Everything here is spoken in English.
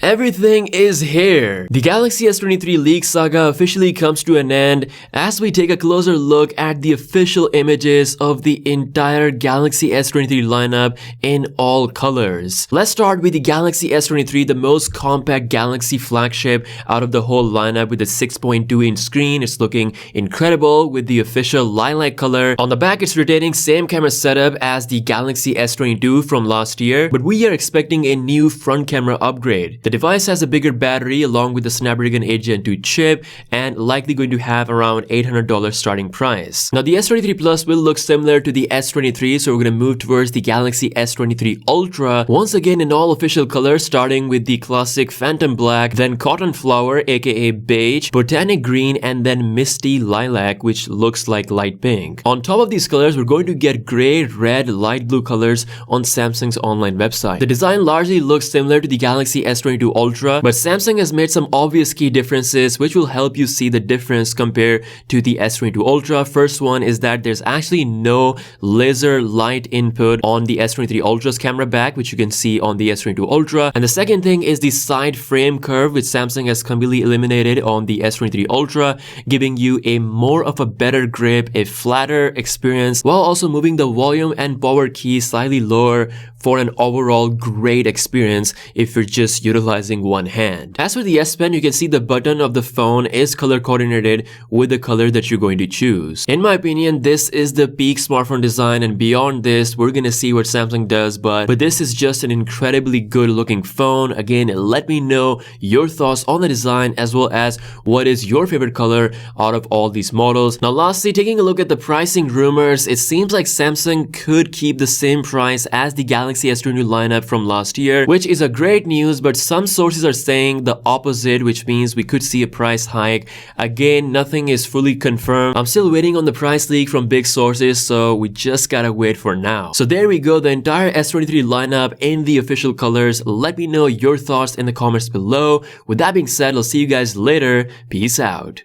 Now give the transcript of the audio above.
Everything is here! The Galaxy S23 leak saga officially comes to an end as we take a closer look at the official images of the entire Galaxy S23 lineup in all colors. Let's start with the Galaxy S23, the most compact Galaxy flagship out of the whole lineup with a 6.2-inch screen. It's looking incredible with the official lilac color. On the back, it's retaining same camera setup as the Galaxy S22 from last year, but we are expecting a new front camera upgrade. The device has a bigger battery along with the Snapdragon 8 Gen 2 chip and likely going to have around $800 starting price. Now the S23 Plus will look similar to the S23, so we're going to move towards the Galaxy S23 Ultra, once again in all official colors, starting with the classic Phantom Black, then Cotton Flower aka Beige, Botanic Green, and then Misty Lilac, which looks like light pink. On top of these colors, we're going to get gray, red, light blue colors on Samsung's online website. The design largely looks similar to the Galaxy S22 Ultra, but Samsung has made some obvious key differences which will help you see the difference compared to the S22 Ultra. First one is that there's actually no laser light input on the S23 Ultra's camera back, which you can see on the S22 Ultra. And the second thing is the side frame curve, which Samsung has completely eliminated on the S23 Ultra, giving you a more of a better grip, a flatter experience, while also moving the volume and power keys slightly lower for an overall great experience if you're just utilizing one hand. As for the S Pen, you can see the button of the phone is color coordinated with the color that you're going to choose. In my opinion, this is the peak smartphone design, and beyond this, we're gonna see what Samsung does, but this is just an incredibly good looking phone. Again, let me know your thoughts on the design as well as what is your favorite color out of all these models. Now lastly, taking a look at the pricing rumors, it seems like Samsung could keep the same price as the Galaxy S23 lineup from last year, which is a great news, but some sources are saying the opposite, which means we could see a price hike. Again, nothing is fully confirmed. I'm still waiting on the price leak from big sources, so we just gotta wait for now. So there we go, the entire S23 lineup in the official colors. Let me know your thoughts in the comments below. With that being said, I'll see you guys later. Peace out.